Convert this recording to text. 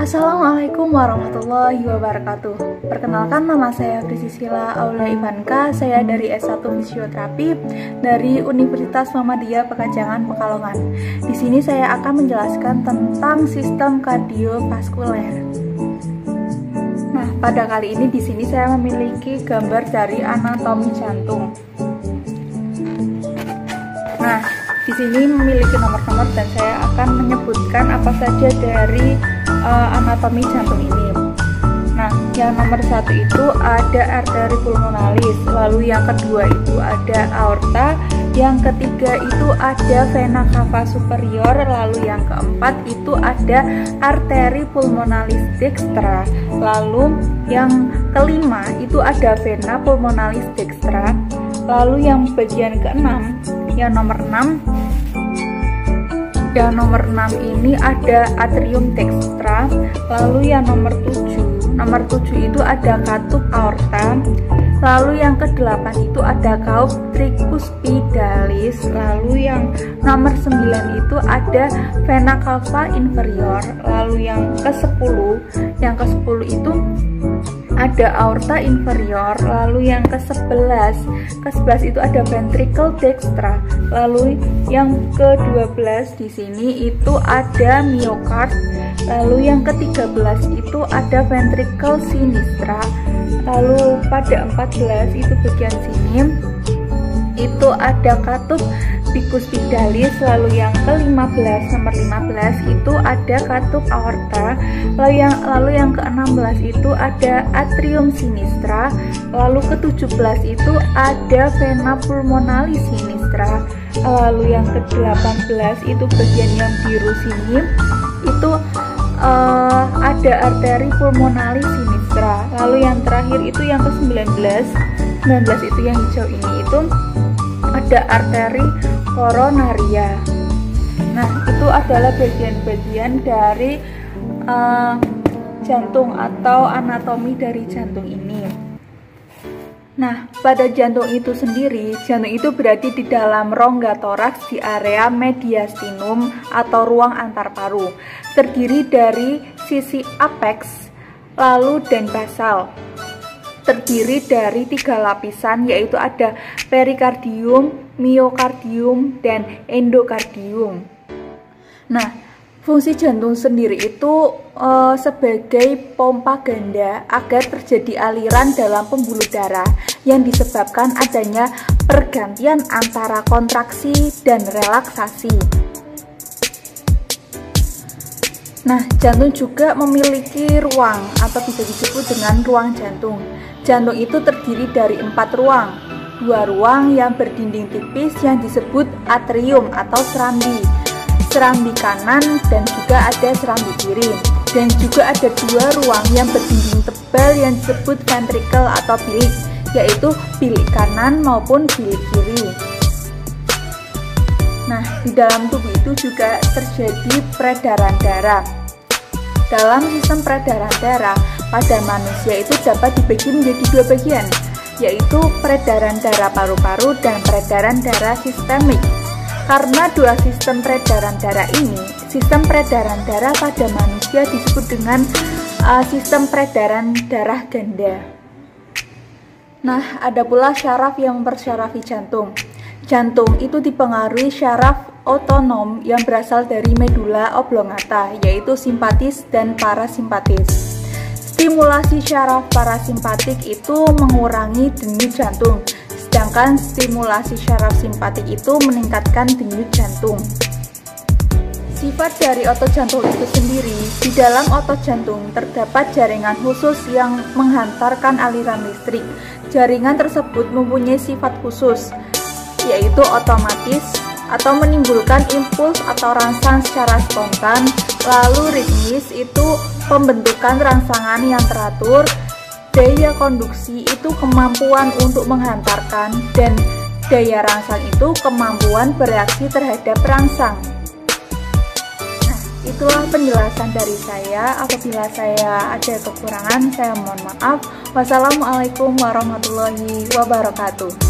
Assalamualaikum warahmatullahi wabarakatuh. Perkenalkan, nama saya Priscilla Aula Ivanka. Saya dari S1 Fisioterapi dari Universitas Muhammadiyah Pekajangan, Pekalongan. Di sini saya akan menjelaskan tentang sistem kardiovaskuler. Nah, pada kali ini di sini saya memiliki gambar dari anatomi jantung. Nah, di sini memiliki nomor-nomor dan saya akan menyebutkan apa saja dari anatomi jantung ini. Nah, yang nomor 1 itu ada arteri pulmonalis, lalu yang kedua itu ada aorta, yang ketiga itu ada vena cava superior, lalu yang keempat itu ada arteri pulmonalis dextra, lalu yang kelima itu ada vena pulmonalis dextra, lalu yang bagian keenam, yang nomor 6 ini ada atrium dextra, lalu yang nomor 7 itu ada katup aorta, lalu yang ke-8 itu ada katup tricuspidalis, lalu yang nomor 9 itu ada vena cava inferior, lalu yang ke-10 itu ada aorta inferior, lalu yang ke-11 itu ada ventricle dextra, lalu yang ke-12 di sini itu ada myocard, lalu yang ke-13 itu ada ventricle sinistra, lalu pada 14 itu bagian sini itu ada katup tricuspidalis, lalu yang ke-15 nomor 15 itu ada katup aorta, lalu yang ke-16 itu ada atrium sinistra, lalu ke-17 itu ada vena pulmonalis sinistra, lalu yang ke-18 itu bagian yang biru sini itu ada arteri pulmonalis sinistra, lalu yang terakhir itu yang ke-19 itu yang hijau ini itu ada arteri koronaria. Nah, itu adalah bagian-bagian dari jantung atau anatomi dari jantung ini. Nah, pada jantung itu sendiri, jantung itu berada di dalam rongga toraks di area mediastinum atau ruang antar paru. Terdiri dari sisi apex, lalu dan basal. Terdiri dari 3 lapisan, yaitu ada perikardium, miokardium, dan endokardium. Nah, fungsi jantung sendiri itu sebagai pompa ganda agar terjadi aliran dalam pembuluh darah yang disebabkan adanya pergantian antara kontraksi dan relaksasi. Nah, jantung juga memiliki ruang atau bisa disebut dengan ruang jantung. Jantung itu terdiri dari 4 ruang. 2 ruang yang berdinding tipis yang disebut atrium atau serambi. Serambi kanan dan juga ada serambi kiri. Dan juga ada 2 ruang yang berdinding tebal yang disebut ventricle atau bilik, yaitu bilik kanan maupun bilik kiri. Nah, di dalam tubuh itu juga terjadi peredaran darah. Dalam sistem peredaran darah pada manusia itu dapat dibagi menjadi 2 bagian, yaitu peredaran darah paru-paru dan peredaran darah sistemik. Karena 2 sistem peredaran darah ini, sistem peredaran darah pada manusia disebut dengan sistem peredaran darah ganda. Nah, ada pula syaraf yang mempersyarafi jantung. Jantung itu dipengaruhi syaraf otonom yang berasal dari medula oblongata, yaitu simpatis dan parasimpatis. Stimulasi syaraf parasimpatik itu mengurangi denyut jantung, sedangkan stimulasi syaraf simpatik itu meningkatkan denyut jantung. Sifat dari otot jantung itu sendiri, di dalam otot jantung terdapat jaringan khusus yang menghantarkan aliran listrik. Jaringan tersebut mempunyai sifat khusus, yaitu otomatis atau menimbulkan impuls atau rangsang secara spontan, lalu ritmis itu pembentukan rangsangan yang teratur, daya konduksi itu kemampuan untuk menghantarkan, dan daya rangsang itu kemampuan bereaksi terhadap rangsang. Nah, itulah penjelasan dari saya. Apabila saya ada kekurangan, saya mohon maaf. Wassalamualaikum warahmatullahi wabarakatuh.